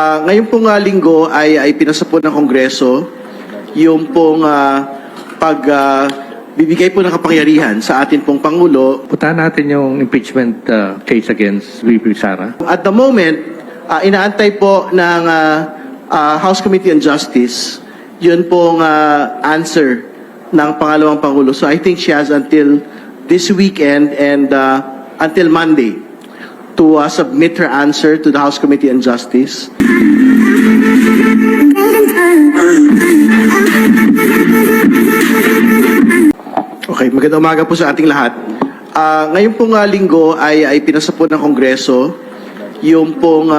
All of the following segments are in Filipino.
Ngayon pong linggo ay pinasa po ng Kongreso yung pong bibigay po ng kapangyarihan sa atin pong Pangulo. Puntahan natin yung impeachment case against VP Sara. At the moment, inaantay po ng House Committee on Justice yun pong answer ng pangalawang Pangulo. So I think she has until this weekend and until Monday to submit her answer to the House Committee on Justice. Okay, magandang umaga po sa ating lahat. Ngayon pong linggo ay pinasa po ng Kongreso yung pong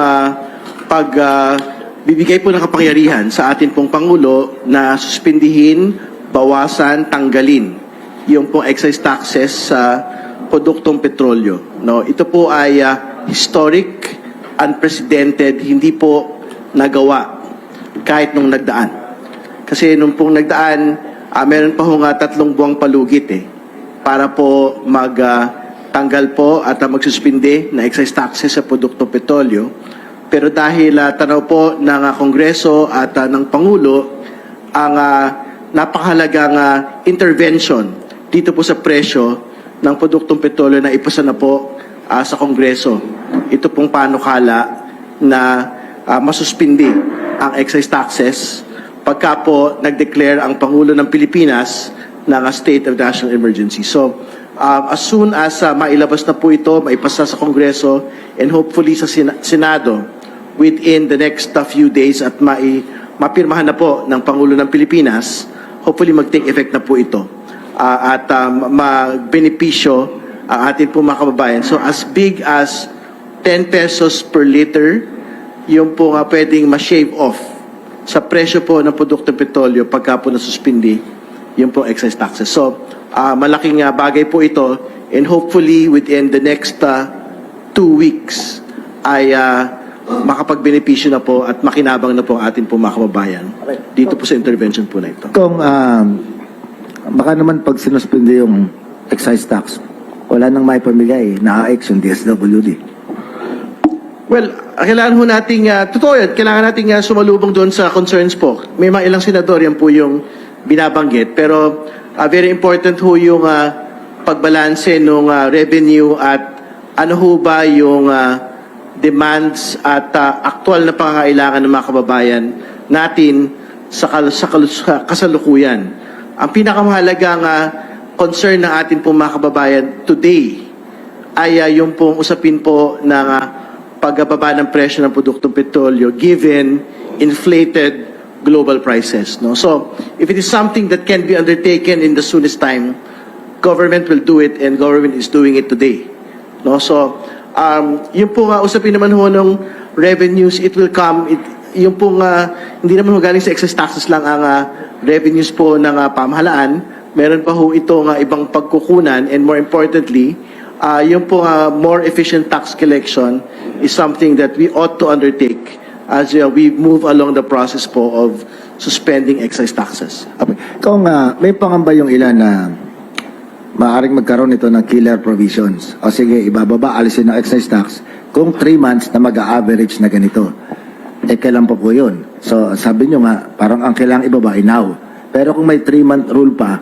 bibigay po ng kapangyarihan sa atin pong Pangulo na suspindihin, bawasan, tanggalin yung pong excise taxes sa produktong petrolyo. No, ito po ay historic, unprecedented, hindi po nagawa kahit nung nagdaan. Kasi nung pong nagdaan, meron pa hong 3 buwang palugit para po magtanggal po at magsuspinde na excise taxes sa produktong petrolyo. Pero dahil tanaw po ng Kongreso at ng Pangulo ang napakahalagang intervention dito po sa presyo ng produktong petrolyo na ipasa na po sa Kongreso. Ito pong panukala na masuspindi ang excise taxes pagka po nag-declare ang Pangulo ng Pilipinas ng state of national emergency. So, as soon as mailabas na po ito, maipasa sa Kongreso and hopefully sa Senado within the next few days at mapirmahan na po ng Pangulo ng Pilipinas, hopefully mag-take effect na po ito at magbenepisyo ang ating po mga kababayan. So as big as 10 pesos per liter, yung po pwedeng ma-shave off sa presyo po ng produktong petrolyo pagka po nasuspindi yung po excise taxes. So malaking bagay po ito and hopefully within the next 2 weeks ay makapagbenepisyo na po at makinabang na po ang ating po mga kababayan dito po sa intervention po na ito. Kung baka naman pag sinuspindi yung excise tax, wala nang may pamigay, na-action DSWD. Well, kailangan ho nating, totoo yan, kailangan nating sumalubong doon sa concerns po. May mga ilang senador yan po yung binabanggit. Pero very important ho yung pagbalanse ng revenue at ano ho ba yung demands at aktual na pangangailangan ng mga kababayan natin sa kasalukuyan. Ang pinakamahalagang concern ng atin pong mga kababayan today ay yung pong usapin po ng pagbaba ng presyo ng produktong petrolyo given inflated global prices. No? So, if it is something that can be undertaken in the soonest time, government will do it and government is doing it today. No? So, yung pong usapin naman ho ng revenues, it will come, yung pong hindi naman ho galing sa excess taxes lang ang revenues po ng pamahalaan. Meron pa ho itong ibang pagkukunan and more importantly, yung pong more efficient tax collection is something that we ought to undertake as we move along the process po of suspending excise taxes. Okay. Kung may pangamba yung ilan na maaaring magkaroon ito ng killer provisions, o sige, ibababa, alisin ng excise tax, kung 3 months na mag-a-average na ganito, kailan pa po yun? So, sabi nyo nga, parang ang kailangang ibaba ay now. Pero kung may 3-month rule pa,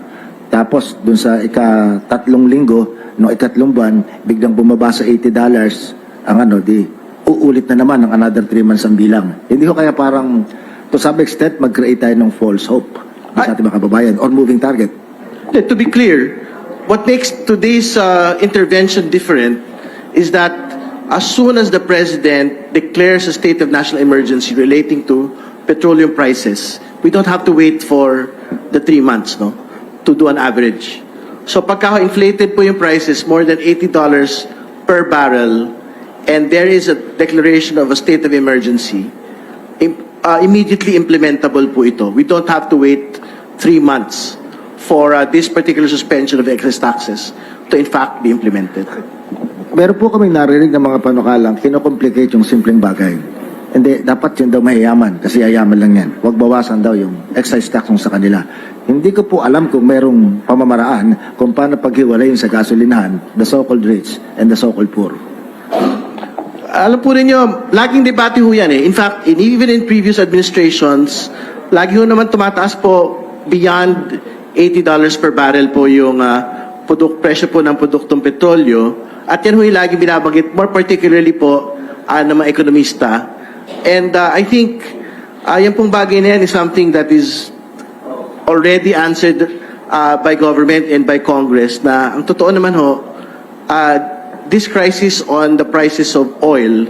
tapos dun sa ika-3 linggo, no ika-3 buwan, biglang bumaba sa $80 ang di uulit na naman ng another 3 months ang bilang. Hindi ko kaya parang, to some extent, mag-create tayo ng false hope sa ating mga kababayan or moving target. To be clear, what makes today's intervention different is that as soon as the President declares a state of national emergency relating to petroleum prices, we don't have to wait for the 3 months, no, to do an average. So pagka inflated po yung prices more than $80 per barrel and there is a declaration of a state of emergency, immediately implementable po ito. We don't have to wait 3 months for this particular suspension of excess taxes to in fact be implemented. Meron po kaming narinig ng mga panukalang kinocomplicate yung simpleng bagay. Hindi, dapat yun daw mayayaman kasi yayaman lang yan. Huwag bawasan daw yung excise tax sa kanila. Hindi ko po alam kung merong pamamaraan kung paano paghiwalayin sa gasolinahan, the so-called rich and the so-called poor. Alam po ninyo, laging debate ho yan eh. In fact, even in previous administrations, lagi ho naman tumataas po beyond $80 per barrel po yung presyo po ng produktong petrolyo. At yan ho yung lagi binabanggit, more particularly po ng mga ekonomista. And I think, yan pong bagay na yan is something that is already answered by government and by Congress na ang totoo naman ho, this crisis on the prices of oil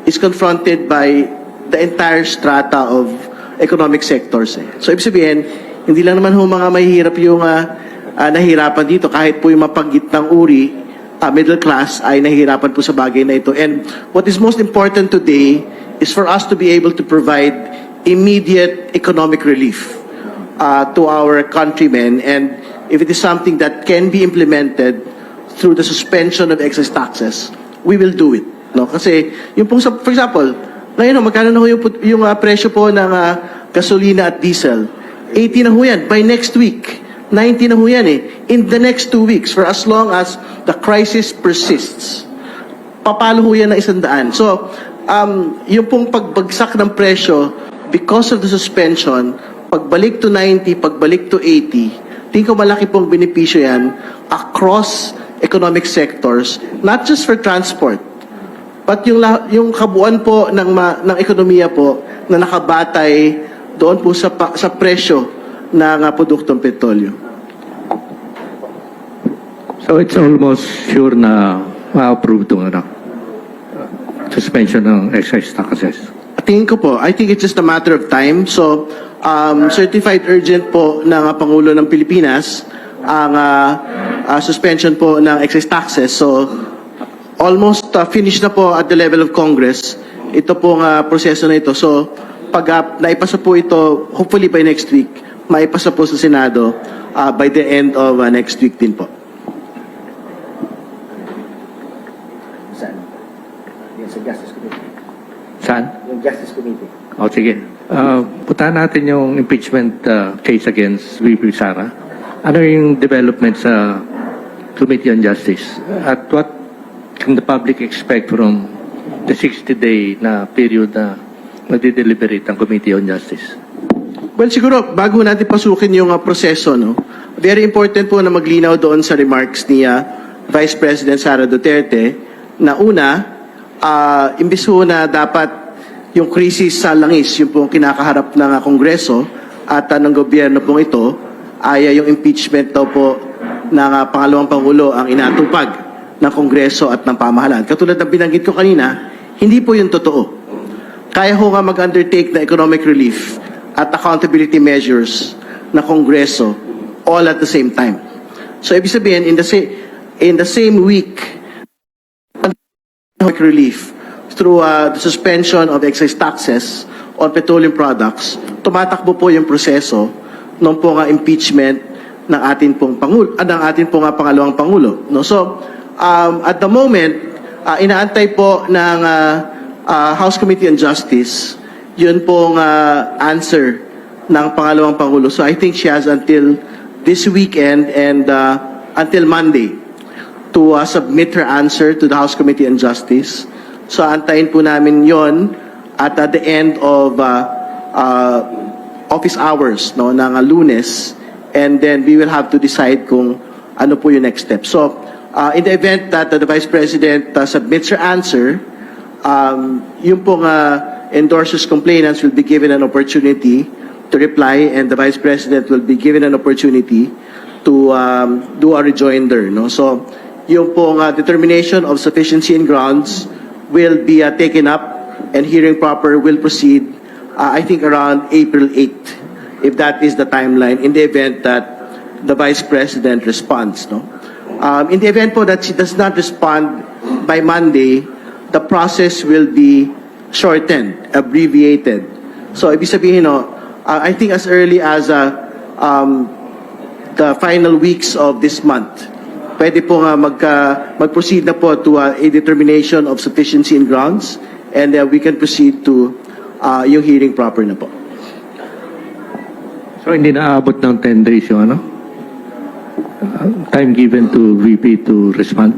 is confronted by the entire strata of economic sectors. So, ibig sabihin, hindi lang naman ho mga mahihirap yung nahihirapan dito. Kahit po yung mapagitnang uri, middle class, ay nahihirapan po sa bagay na ito. And what is most important today is for us to be able to provide immediate economic relief to our countrymen. And if it is something that can be implemented through the suspension of excess taxes, we will do it. No? Kasi, yung pong, for example, ngayon, magkano na ho yung presyo po ng gasolina at diesel? 80 na ho yan. By next week, 90 na ho yan eh. In the next 2 weeks, for as long as the crisis persists, papalo ho yan na 100. So, yung pong pagbagsak ng presyo, because of the suspension, pagbalik to 90, pagbalik to 80, tingin ko malaki pong benepisyo yan across economic sectors, not just for transport, but yung kabuuan po ng ekonomiya po na nakabatay doon po sa presyo ng produktong petrolyo. So it's almost sure na ma-approve itong suspension ng excise taxes. Tingin ko po, I think it's just a matter of time. So, certified urgent po ng Pangulo ng Pilipinas ang suspension po ng excise taxes. So, almost finished na po at the level of Congress. Ito pong proseso na ito. So, pag naipasa po ito, hopefully by next week, maipasa po sa Senado by the end of next week din po. Saan? Yung sa Justice Committee. Saan? Yung Justice Committee. O sige. Puntahan natin yung impeachment case against VP Sara. Ano yung development sa Committee on Justice? At what can the public expect from the 60-day na period na nagde-deliberate ang Committee on Justice? Well, siguro, bago natin pasukin yung proseso, no? Very important po na maglinaw doon sa remarks ni Vice President Sara Duterte na una, imbis ho na dapat yung krisis sa langis, yung pong kinakaharap ng Kongreso at ng gobyerno pong ito, ay yung impeachment daw po ng pangalawang Pangulo ang inatupag ng Kongreso at ng pamahalaan. Katulad ng binanggit ko kanina, hindi po yung totoo. Kaya ho nga mag-undertake na economic relief at accountability measures na Kongreso all at the same time. So, ibig sabihin, in the same week, economic relief through the suspension of excise taxes on petroleum products, tumatakbo po yung proseso ng pong impeachment ng ating pong pangalawang Pangulo. No? So, at the moment, inaantay po ng House Committee on Justice yun pong answer ng pangalawang Pangulo. So I think she has until this weekend and until Monday to submit her answer to the House Committee on Justice. So antayin po namin yon at the end of office hours no, ng Lunes, and then we will have to decide kung ano po yung next step. So in the event that the Vice President submits her answer, yung pong endorsers complainants will be given an opportunity to reply, and the Vice President will be given an opportunity to do a rejoinder. No? So, yung pong determination of sufficiency and grounds will be taken up, and hearing proper will proceed, I think around April 8, if that is the timeline, in the event that the Vice President responds. No? In the event po that she does not respond by Monday, the process will be shortened, abbreviated. So, ibig sabihin, no, I think as early as the final weeks of this month, pwede po nga mag-proceed na po to a determination of sufficiency and grounds, and we can proceed to yung hearing proper na po. So hindi naaabot ng 10 days yung time given to VP to respond?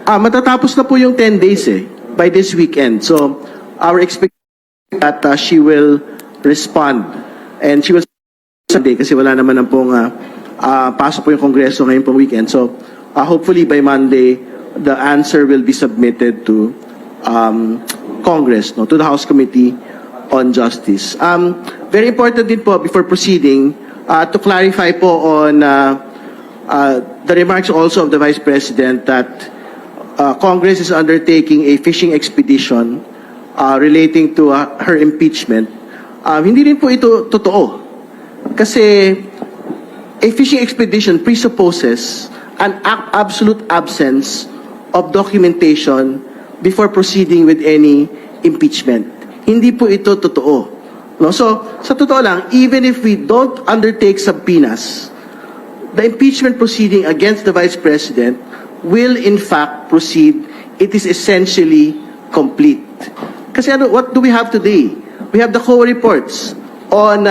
Matatapos na po yung 10 days eh. by this weekend. So our expectation that she will respond, and she will Sunday kasi wala naman ang pong pasok po yung Kongreso ngayon pong weekend. So hopefully by Monday, the answer will be submitted to Congress, no, to the House Committee on Justice. Very important din po before proceeding to clarify po on the remarks also of the Vice President that Congress is undertaking a fishing expedition relating to her impeachment. Hindi rin po ito totoo. Kasi a fishing expedition presupposes an absolute absence of documentation before proceeding with any impeachment. Hindi po ito totoo. No? So, sa totoo lang, even if we don't undertake subpoenas, the impeachment proceeding against the Vice President will in fact proceed. It is essentially complete. Kasi what do we have today? We have the COA reports on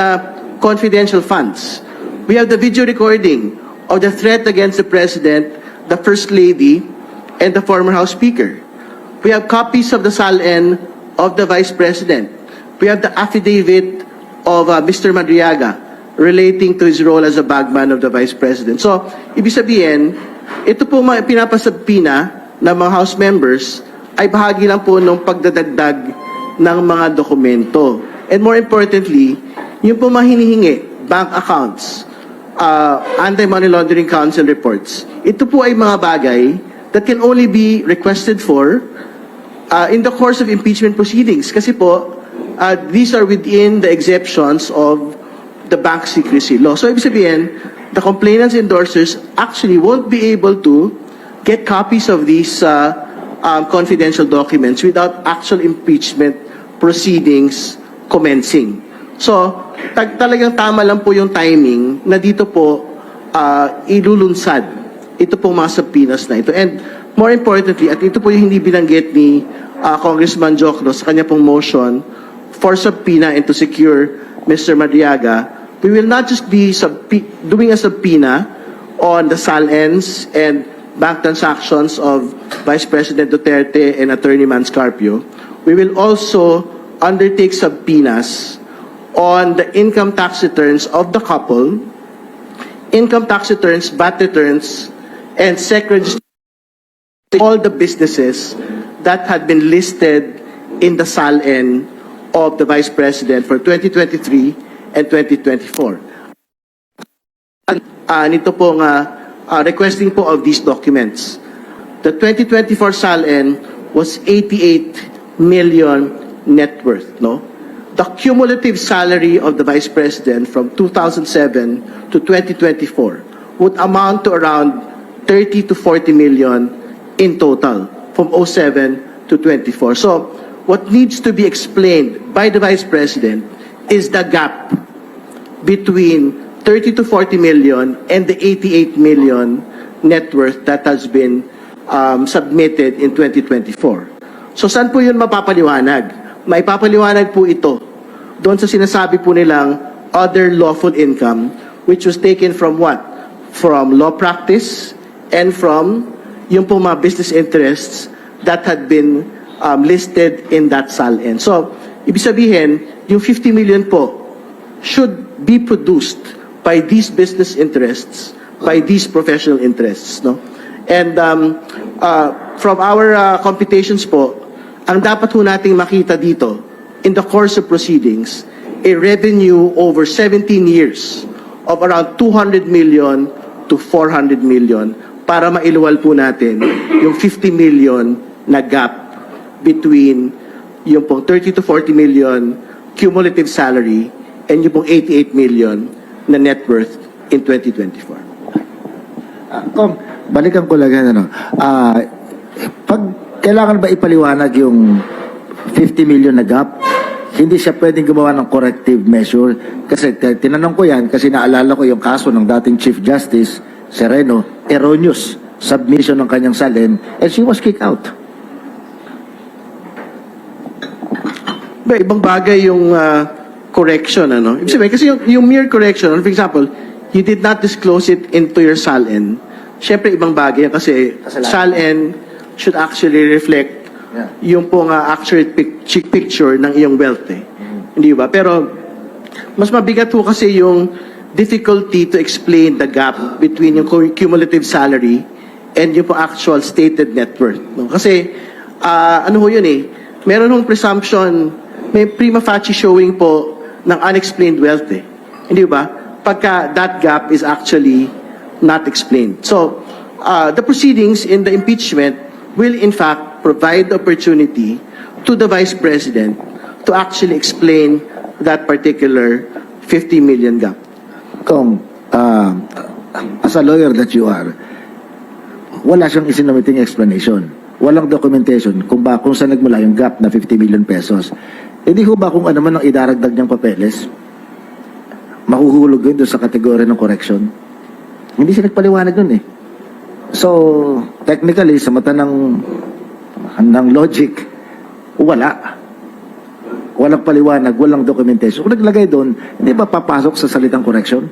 confidential funds. We have the video recording of the threat against the President, the First Lady, and the former House Speaker. We have copies of the SALN of the Vice President. We have the affidavit of Mr. Madriaga relating to his role as a bagman of the Vice President. So, ibig sabihin, ito po mga pinapasabpina ng mga House members ay bahagi lang po ng pagdadagdag ng mga dokumento. And more importantly, yung po mga hinihingi, bank accounts, anti-money laundering council reports, ito po ay mga bagay that can only be requested for in the course of impeachment proceedings. Kasi po, these are within the exceptions of the bank secrecy law. So, ibig sabihin, the complainants endorsers actually won't be able to get copies of these confidential documents without actual impeachment proceedings commencing. So, talagang tama lang po yung timing na dito po ilulunsad ito pong mga subpoenas na ito. And more importantly, at ito po yung hindi binanggit ni Congressman Jocno sa kanya pong motion for subpoena and to secure Mr. Madriaga, we will not just be doing a subpoena on the SALNs and bank transactions of Vice President Duterte and Attorney Manscarpio. We will also undertake subpoenas on the income tax returns of the couple, income tax returns, VAT returns, and SEC registration, all the businesses that had been listed in the SALN of the Vice President for 2023 and 2024. Nito po requesting po of these documents. The 2024 SALN was 88 million net worth, no? The cumulative salary of the Vice President from 2007 to 2024 would amount to around 30 to 40 million in total from 07 to 24. So, what needs to be explained by the Vice President is the gap between 30 to 40 million and the 88 million net worth that has been submitted in 2024. So, saan po yun mapapaliwanag? Maipapaliwanag po ito doon sa sinasabi po nilang other lawful income, which was taken from what? From law practice and from yung po mga business interests that had been listed in that SALN. So, ibig sabihin, yung 50 million po should be produced by these business interests, by these professional interests, no? And from our computations po, ang dapat po nating makita dito in the course of proceedings, a revenue over 17 years of around 200 million to 400 million para mailuwal po natin yung 50 million na gap between yung pong 30 to 40 million cumulative salary and yung pong 88 million na net worth in 2024. Kung balikan ko lang yan, pag kailangan ba ipaliwanag yung 50 million na gap, hindi siya pwedeng gumawa ng corrective measure. Kasi tinanong ko yan kasi naalala ko yung kaso ng dating Chief Justice Sereno, erroneous submission ng kanyang SALN and she was kicked out. Ibang bagay yung correction, ano? Ibig sabihin, kasi yung mere correction, for example, you did not disclose it into your SALN. Siyempre, ibang bagay yan kasi SALN should actually reflect yung pong accurate picture ng iyong wealth eh. Hindi ba? Pero mas mabigat po kasi yung difficulty to explain the gap between yung cumulative salary and yung po actual stated net worth. No? Kasi ano ho yun eh, meron hong presumption, may prima facie showing po ng unexplained wealth eh. Hindi ba? Pagka that gap is actually not explained. So, the proceedings in the impeachment will in fact provide the opportunity to the Vice President to actually explain that particular 50 million gap. Kung, as a lawyer that you are, wala siyang isinumiting explanation. Walang documentation kung saan nagmula yung gap na 50 million pesos. Hindi ho ba kung ano man ang idaragdag niyang papeles, mahuhulog yun doon sa kategorya ng correction? Hindi siya nagpaliwanag yun eh. So, technically, sa mata ng logic, wala. Walang paliwanag, walang documentation. Kung naglagay doon, hindi ba papasok sa salitang correction?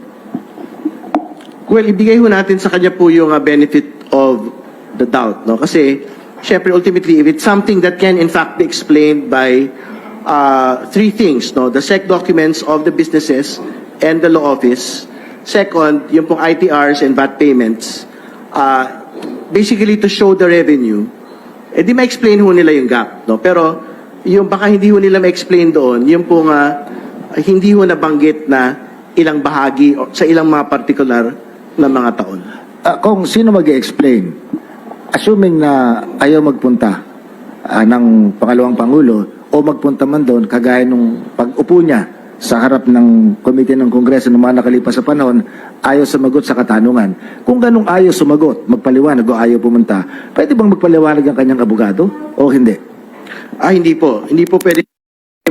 Well, ibigay ho natin sa kanya po yung benefit of the doubt, no? Kasi, syempre, ultimately, if it's something that can in fact be explained by three things, no? The SEC documents of the businesses and the law office. Second, yung pong ITRs and VAT payments, basically to show the revenue, di ma-explain ho nila yung gap, no? Pero, yung baka hindi ho nila ma-explain doon, yung pong hindi ho nabanggit na ilang bahagi o sa ilang mga particular na mga taon. Kung sino mag-explain, assuming na ayaw magpunta ng pangalawang Pangulo o magpunta man doon, kagaya nung pag-upo niya sa harap ng komite ng Kongreso ng mga nakalipas sa panahon, ayaw sumagot sa katanungan. Kung ganung ayaw sumagot, magpaliwanag o ayaw pumunta, pwede bang magpaliwanag ang kanyang abogado o hindi? Hindi po. Hindi po pwede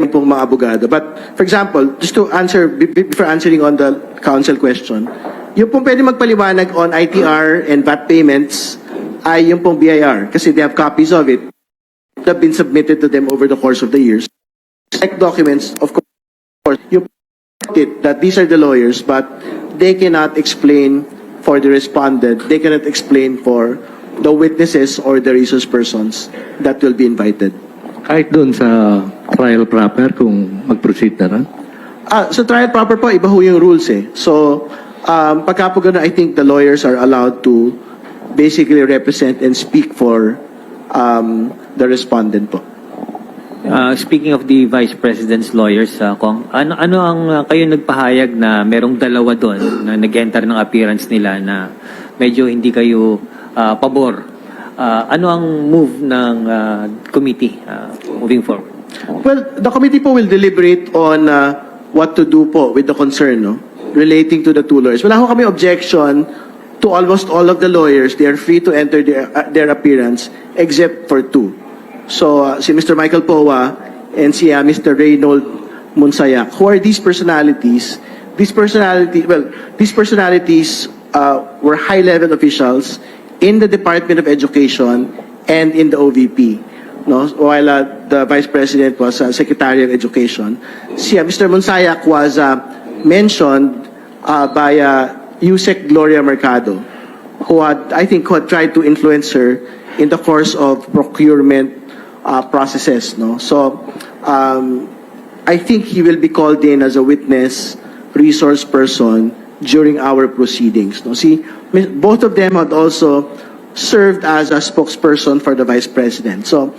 pong mga abogado. But, for example, just to answer, before answering on the counsel question, yung pong pwede magpaliwanag on ITR and VAT payments ay yung pong BIR kasi they have copies of it that have been submitted to them over the course of the years. Like documents, of course, you it that these are the lawyers, but they cannot explain for the respondent, they cannot explain for the witnesses or the resource persons that will be invited. Kahit doon sa trial proper kung mag-proceed na rin? Sa trial proper po, iba ho yung rules eh. So, pagka po ganun, I think the lawyers are allowed to basically represent and speak for the respondent po. Speaking of the Vice President's lawyers, Kong, ano ang kayo nagpahayag na merong dalawa doon na nag-enter ng appearance nila na medyo hindi kayo pabor? Ano ang move ng committee moving forward? Well, the committee po will deliberate on what to do po with the concern, no? Relating to the two lawyers. Wala ho kami objection to almost all of the lawyers. They are free to enter their appearance except for two. So, si Mr. Michael Powa and si Mr. Reynold Monsayak. Who are these personalities? These personalities were high-level officials in the Department of Education and in the OVP. No, while the Vice President was Secretary of Education, Mr. Monsayak was mentioned by Yusek Gloria Mercado, who had tried to influence her in the course of procurement processes. No, so I think he will be called in as a witness, resource person during our proceedings. No, both of them had also served as a spokesperson for the Vice President. So,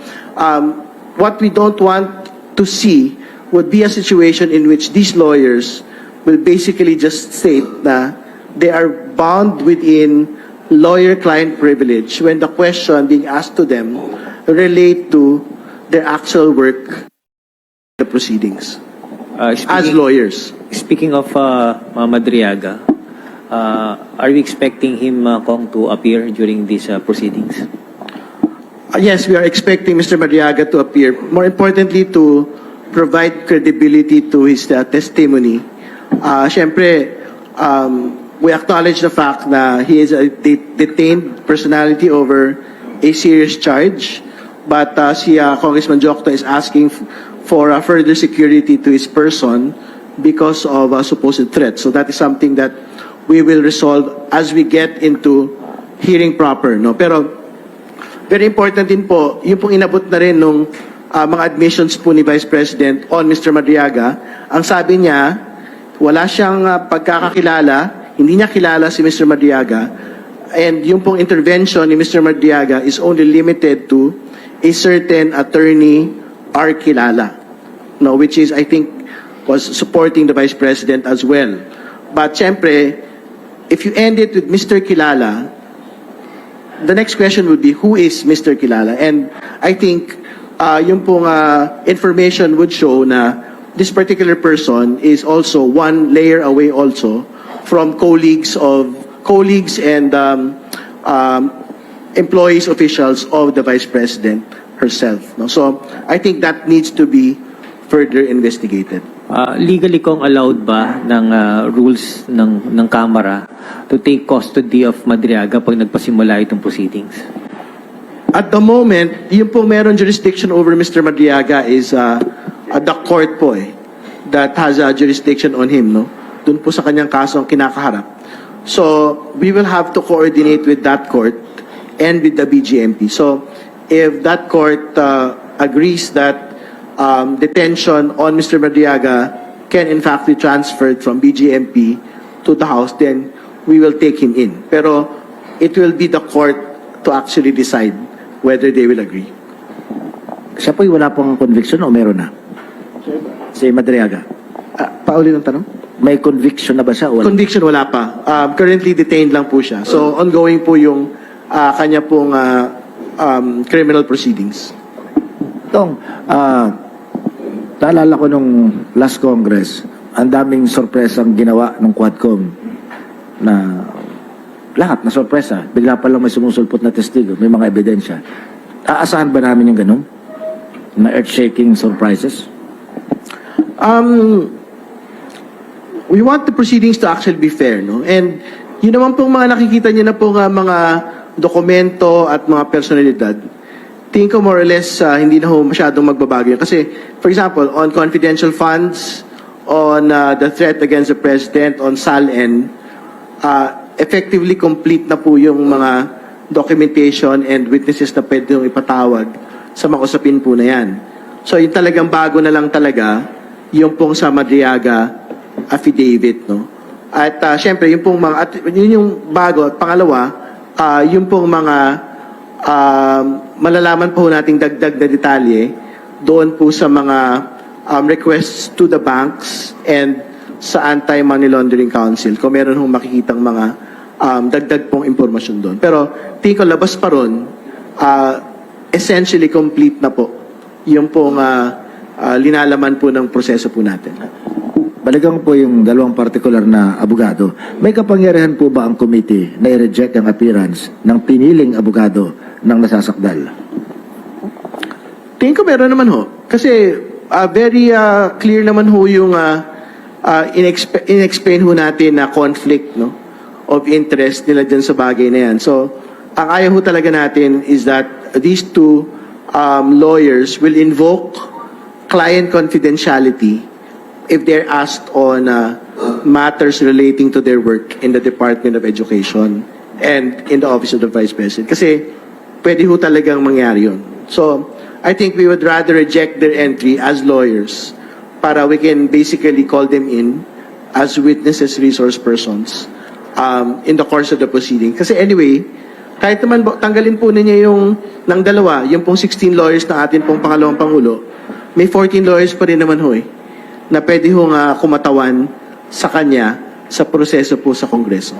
what we don't want to see would be a situation in which these lawyers will basically just state that they are bound within lawyer-client privilege when the question being asked to them relate to their actual work, the proceedings, as lawyers. Speaking of Madriaga, are we expecting him, Kong, to appear during these proceedings? Yes, we are expecting Mr. Madriaga to appear. More importantly, to provide credibility to his testimony. Siyempre, we acknowledge the fact that he is a detained personality over a serious charge, but si Congressman Jokto is asking for further security to his person because of a supposed threat. So that is something that we will resolve as we get into hearing proper. No, pero very important din po, yung pong inabot na rin nung mga admissions po ni Vice President on Mr. Madriaga. Ang sabi niya, wala siyang pagkakakilala, hindi niya kilala si Mr. Madriaga, and yung pong intervention ni Mr. Madriaga is only limited to a certain attorney or kilala, no, which is, I think, was supporting the Vice President as well. But syempre, if you end it with Mr. Kilala, the next question would be, who is Mr. Kilala? And I think yung pong information would show na this particular person is also one layer away also from colleagues and employees, officials of the Vice President herself. No? So I think that needs to be further investigated. Legally kong allowed ba ng rules ng Kamara to take custody of Madriaga pag nagpasimula itong proceedings? At the moment, yung pong meron jurisdiction over Mr. Madriaga is the court po that has a jurisdiction on him, no? Doon po sa kanyang kaso ang kinakaharap. So, we will have to coordinate with that court and with the BGMP. So, if that court agrees that detention on Mr. Madriaga can in fact be transferred from BGMP to the House, then we will take him in. Pero it will be the court to actually decide whether they will agree. Siya po'y wala pong conviction o meron na? Si Madriaga. Pauli ng tanong? May conviction na ba siya o wala? Conviction wala pa. Currently detained lang po siya. So ongoing po yung kanya pong criminal proceedings. Tong, naalala ko nung last Congress, ang daming sorpresang ginawa ng Quadcom na lahat na sorpresa. Bigla pa lang may sumusulpot na testigo, may mga ebidensya. Aasahan ba namin yung ganun? Na earth-shaking surprises? We want the proceedings to actually be fair, no? And yun naman pong mga nakikita niyo na po mga dokumento at mga personalidad, tingin ko more or less hindi na ho masyadong magbabago yun. Kasi, for example, on confidential funds, on the threat against the President, on SALN, effectively complete na po yung mga documentation and witnesses na pwede yung ipatawag sa mga usapin po na yan. So, yung talagang bago na lang talaga, yung pong sa Madriaga affidavit, no? At syempre, yung pong mga, at yun yung bago. At pangalawa, yung pong mga malalaman po nating dagdag na detalye doon po sa mga requests to the banks and sa Anti-Money Laundering Council kung meron hong makikitang mga dagdag pong impormasyon doon. Pero tingin ko labas pa ron, essentially complete na po yung pong linalaman po ng proseso po natin. Balikan po yung dalawang partikular na abogado. May kapangyarihan po ba ang committee na i-reject ang appearance ng piniling abogado ng nasasakdal? Tingin ko meron naman ho. Kasi very clear naman ho yung in-explain ho natin na conflict, no, of interest nila dyan sa bagay na yan. So, ang ayaw ho talaga natin is that these two lawyers will invoke client confidentiality if they're asked on matters relating to their work in the Department of Education and in the Office of the Vice President. Kasi pwede ho talagang mangyari yun. So, I think we would rather reject their entry as lawyers para we can basically call them in as witnesses, resource persons in the course of the proceeding. Kasi anyway, kahit naman tanggalin po ninyo yung ng dalawa, yung pong 16 lawyers na atin pong pangalawang Pangulo, may 14 lawyers pa rin naman ho na pwede hong kumatawan sa kanya sa proseso po sa Kongreso.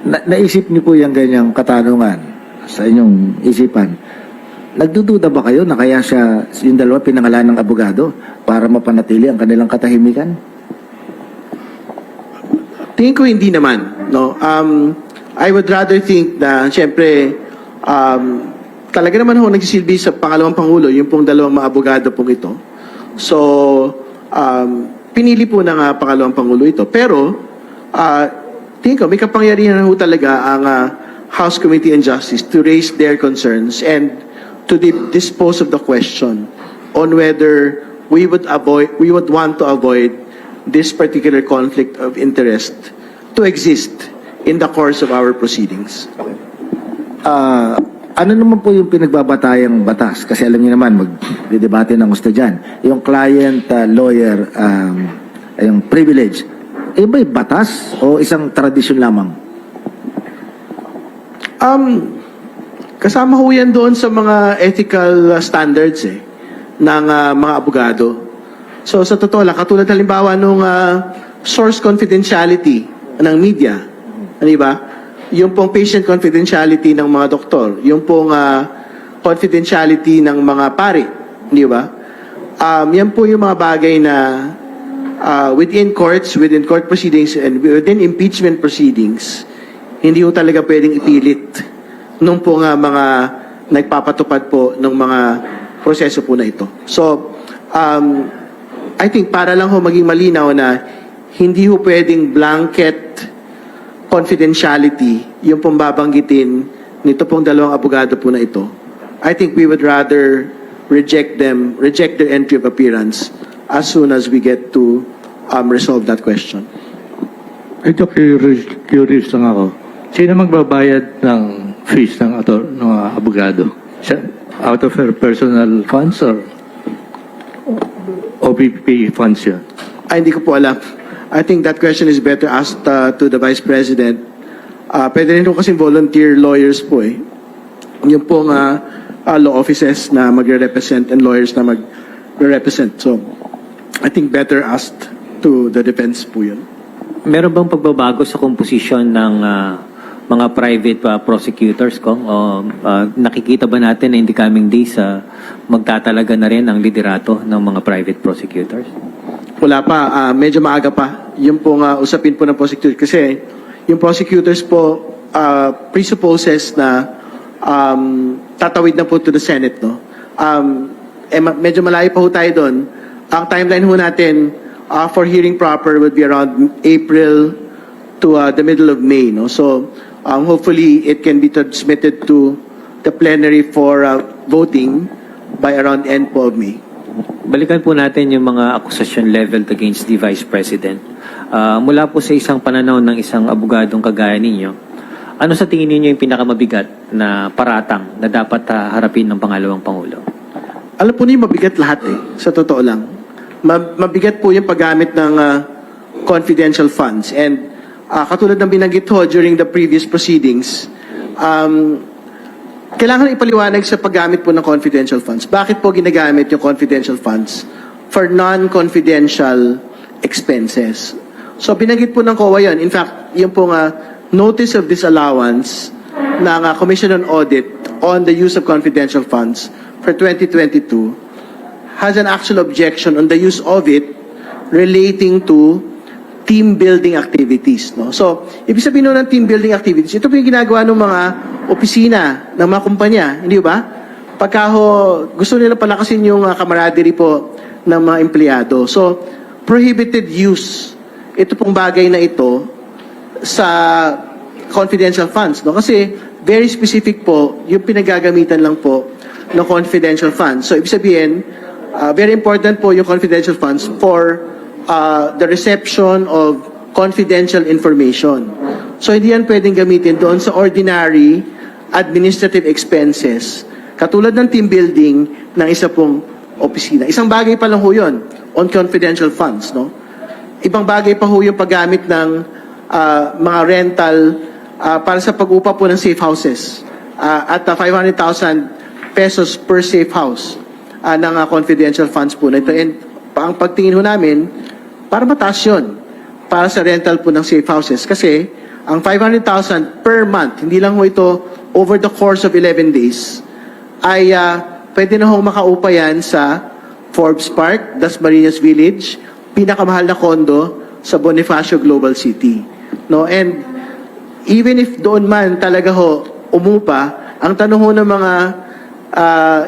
Naisip niyo po yung ganyang katanungan sa inyong isipan. Nagdududa ba kayo na kaya siya, yung dalawa pinangalan ng abogado para mapanatili ang kanilang katahimikan? Tingin ko hindi naman. No? I would rather think na, siyempre, talaga naman ho nagsisilbi sa pangalawang Pangulo, yung pong dalawang mga abogado pong ito. So, pinili po ng pangalawang Pangulo ito. Pero, tingin ko, may kapangyarihan na ho talaga ang House Committee on Justice to raise their concerns and to dispose of the question on whether we would want to avoid this particular conflict of interest to exist in the course of our proceedings. ano naman po yung pinagbabatayang batas? Kasi alam niyo naman, magdidebate ng gusto dyan. Yung client-lawyer, yung privilege, ba'y batas o isang tradisyon lamang? Kasama ho yan doon sa mga ethical standards ng mga abogado. So sa totoo lang, katulad halimbawa nung source confidentiality ng media, di ba? Yung pong patient confidentiality ng mga doktor, yung pong confidentiality ng mga pari, di ba? Yan po yung mga bagay na within courts, within court proceedings, and within impeachment proceedings, hindi po talaga pwedeng ipilit nung po mga nagpapatupad po ng mga proseso po na ito. So, I think para lang ho maging malinaw na hindi ho pwedeng blanket confidentiality yung pong babanggitin nito pong dalawang abogado po na ito. I think we would rather reject their entry of appearance as soon as we get to resolve that question. Ito, curious lang ako. Sino magbabayad ng fees ng mga abogado? Out of her personal funds or OPP funds yun? Ay, hindi ko po alam. I think that question is better asked to the Vice President. Pwede rin po kasi volunteer lawyers po Yung pong law offices na magre-represent and lawyers na magre-represent. So, I think better asked to the defense po yun. Meron bang pagbabago sa composition ng mga private prosecutors, Kong? O nakikita ba natin na in the coming days magtatalaga na rin ang liderato ng mga private prosecutors? Wala pa. Medyo maaga pa. Yung pong usapin po ng prosecutors. Kasi yung prosecutors po presupposes na tatawid na po to the Senate. No? Medyo malayo pa ho tayo doon. Ang timeline ho natin for hearing proper would be around April to the middle of May. No? So hopefully it can be transmitted to the plenary for voting by around end po of May. Balikan po natin yung mga accusation leveled against the Vice President. Mula po sa isang pananaw ng isang abogadong kagaya ninyo, ano sa tingin ninyo yung pinakamabigat na paratang na dapat harapin ng pangalawang Pangulo? Alam po niyo, mabigat lahat sa totoo lang. Mabigat po yung paggamit ng confidential funds. And katulad ng binanggit ho during the previous proceedings, kailangan ipaliwanag sa paggamit po ng confidential funds. Bakit po ginagamit yung confidential funds? For non-confidential expenses. So binanggit po ng COA yun. In fact, yung pong notice of disallowance ng Commission on Audit on the use of confidential funds for 2022 has an actual objection on the use of it relating to team building activities. No? So, ibig sabihin ng team building activities, ito po yung ginagawa ng mga opisina, ng mga kumpanya, hindi ba? Pagka gusto nila palakasin yung camaraderie po ng mga empleyado. So, prohibited use ito pong bagay na ito sa confidential funds. No? Kasi, very specific po, yung pinagagamitan lang po ng confidential funds. So, ibig sabihin, very important po yung confidential funds for the reception of confidential information. So, hindi yan pwedeng gamitin doon sa ordinary administrative expenses. Katulad ng team building ng isa pong opisina. Isang bagay pa lang ho yun on confidential funds. No? Ibang bagay pa ho yung paggamit ng mga rental para sa pag-upa po ng safe houses at 500,000 pesos per safe house ng confidential funds po na ito. And ang pagtingin ho namin, para mataas yun para sa rental po ng safe houses. Kasi ang 500,000 per month, hindi lang ho ito over the course of 11 days, ay pwede na ho makaupa yan sa Forbes Park, Dasmariñas Village, pinakamahal na kondo sa Bonifacio Global City. No? And even if doon man talaga ho umupa, ang tanong ho ng mga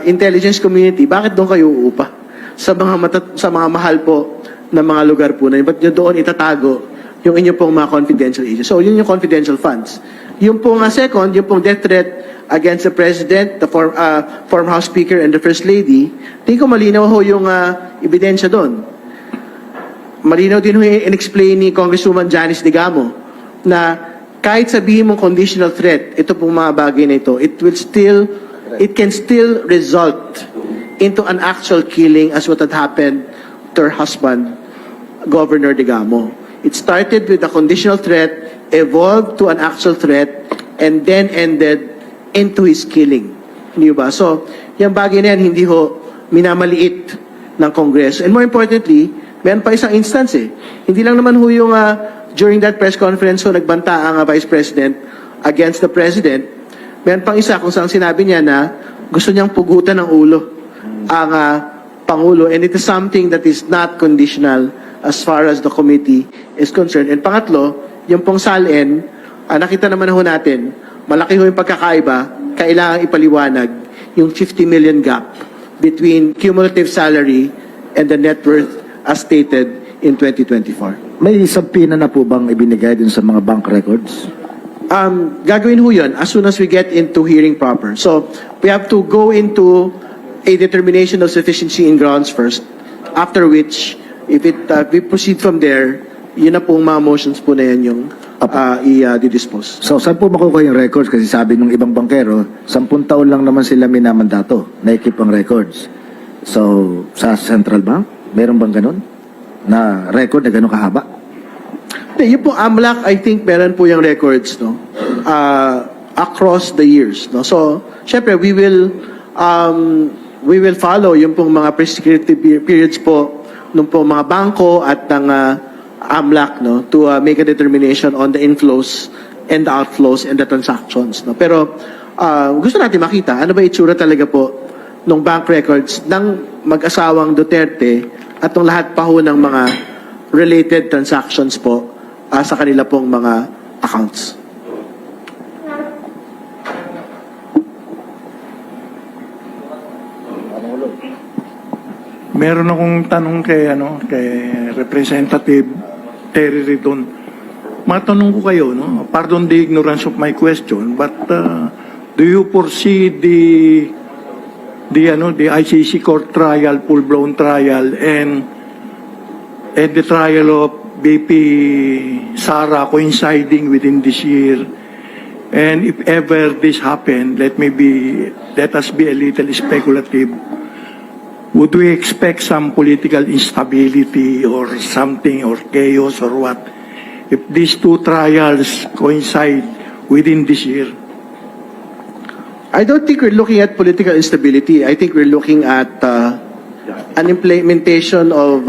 intelligence community, bakit doon kayo uupa? Sa mga mahal po na mga lugar po na yun, ba't nyo doon itatago yung inyo pong mga confidential agents? So, yun yung confidential funds. Yung pong second, yung pong death threat against the President, the former House Speaker, and the First Lady, tingin ko malinaw ho yung ebidensya doon. Malinaw din ho in-explain ni Congresswoman Janice Digamo na kahit sabihin mong conditional threat, ito pong mga bagay na ito, it can still result into an actual killing as what had happened to her husband, Governor Digamo. It started with a conditional threat, evolved to an actual threat, and then ended into his killing. Hindi ba? So, yung bagay na yan, hindi ho minamaliit ng Kongreso. And more importantly, meron pa isang instance eh. Hindi lang naman ho yung during that press conference ho, nagbanta ang Vice President against the President. Meron pang isa kung saan sinabi niya na gusto niyang pugutan ng ulo ang Pangulo, and it is something that is not conditional as far as the committee is concerned. And pangatlo, yung pong SALN, nakita naman ho natin, malaki ho yung pagkakaiba, kailangan ipaliwanag yung 50 million gap between cumulative salary and the net worth as stated in 2024. May sabpina na po bang ibinigay dun sa mga bank records? Gagawin ho yun as soon as we get into hearing proper. So, we have to go into a determination of sufficiency in grounds first, after which, if we proceed from there, yun na pong mga motions po na yan yung i-dispose. So, saan po makukuha yung records? Kasi sabi ng ibang bankero, 10 taon lang naman sila minamandato na ikip ang records. So, sa Central Bank, meron bang ganun? Na record na ganun kahaba? Yung po AMLAC, I think meron po yung records, no? Across the years, no? So, syempre, we will follow yung pong mga prescriptive periods po nung po mga bangko at ng AMLAC, no, to make a determination on the inflows and the outflows and the transactions, no. Pero gusto natin makita ano ba itsura talaga po ng bank records ng mag-asawang Duterte at ng lahat pa ho ng mga related transactions po sa kanila pong mga accounts. Meron akong tanong kay Representative Terry Ridon. Matanong ko kayo, no? Pardon the ignorance of my question, but do you foresee the ICC court trial, full-blown trial, and the trial of BP Sara coinciding within this year? And if ever this happen, let us be a little speculative. Would we expect some political instability or something, or chaos or what, if these two trials coincide within this year? I don't think we're looking at political instability. I think we're looking at an implementation of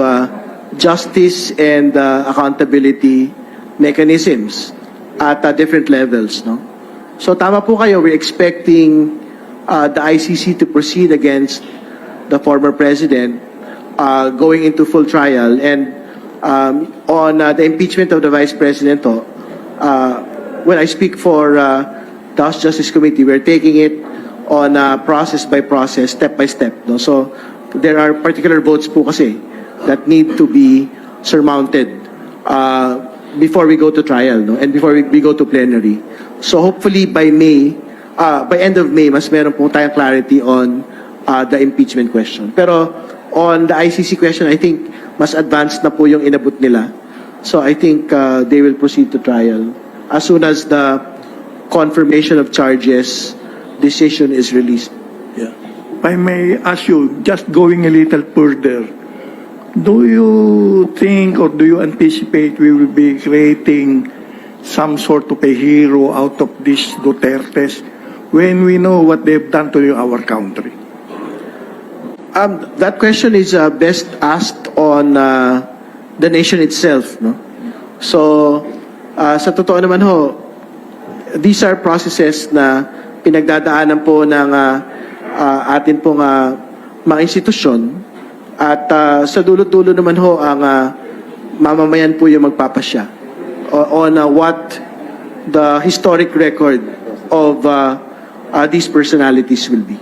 justice and accountability mechanisms at different levels, no? So tama po kayo, we're expecting the ICC to proceed against the former president going into full trial, and on the impeachment of the vice president, when I speak for the House Justice Committee, we're taking it on process by process, step by step, no? So there are particular votes po kasi that need to be surmounted before we go to trial, no? And before we go to plenary. So hopefully by end of May, mas meron po tayong clarity on the impeachment question. Pero on the ICC question, I think mas advanced na po yung inabot nila. So I think they will proceed to trial as soon as the confirmation of charges decision is released. Yeah. If I may ask you, just going a little further, do you think or do you anticipate we will be creating some sort of a hero out of these Dutertes when we know what they've done to our country? That question is best asked on the nation itself, no? So, sa totoo naman ho, these are processes na pinagdadaanan po ng atin pong mga institusyon, at sa dulo-dulo naman ho ang mamamayan po yung magpapasya on what the historic record of these personalities will be.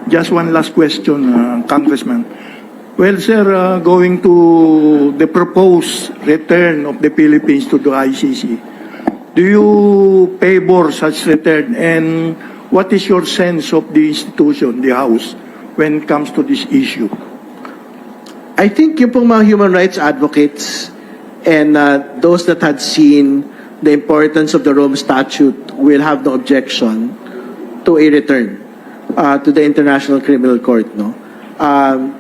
Just one last question, Congressman. Well, sir, going to the proposed return of the Philippines to the ICC, do you favor such return? And what is your sense of the institution, the House, when it comes to this issue? I think yung pong mga human rights advocates and those that had seen the importance of the Rome Statute, will have no objection to a return to the International Criminal Court. No?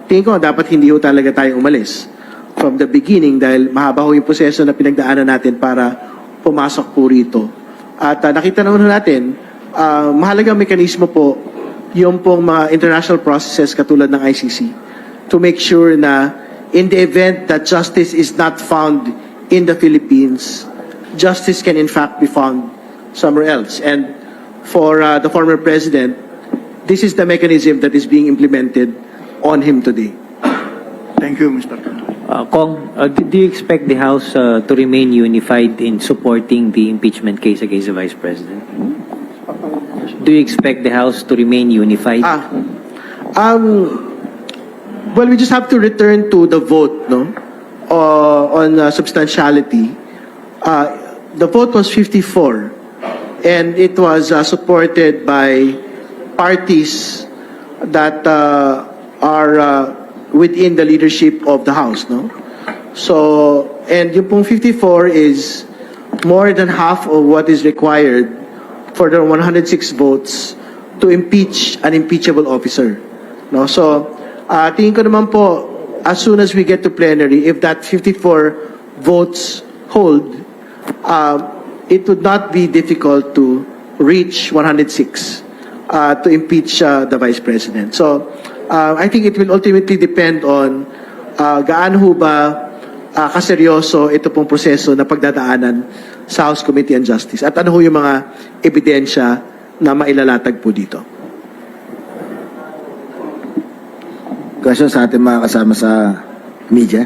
Tingin ko dapat hindi ho talaga tayo umalis from the beginning dahil mahaba ho yung proseso na pinagdaanan natin para pumasok po rito. At nakita naman natin, mahalagang mekanismo po yung pong mga international processes katulad ng ICC to make sure na in the event that justice is not found in the Philippines, justice can in fact be found somewhere else. And for the former president, this is the mechanism that is being implemented on him today. Thank you, Mr. Kong. Kong, do you expect the House to remain unified in supporting the impeachment case against the Vice President? Do you expect the House to remain unified? Well, we just have to return to the vote, no? On substantiality. The vote was 54, and it was supported by parties that are within the leadership of the House, no? So, and yung pong 54 is more than half of what is required for the 106 votes to impeach an impeachable officer, no? So, tingin ko naman po, as soon as we get to plenary, if that 54 votes hold, it would not be difficult to reach 106 to impeach the Vice President. So, I think it will ultimately depend on gaano ho ba kaseryoso ito pong proseso na pagdadaanan sa House Committee on Justice at ano ho yung mga ebidensya na mailalatag po dito. Question sa ating mga kasama sa media.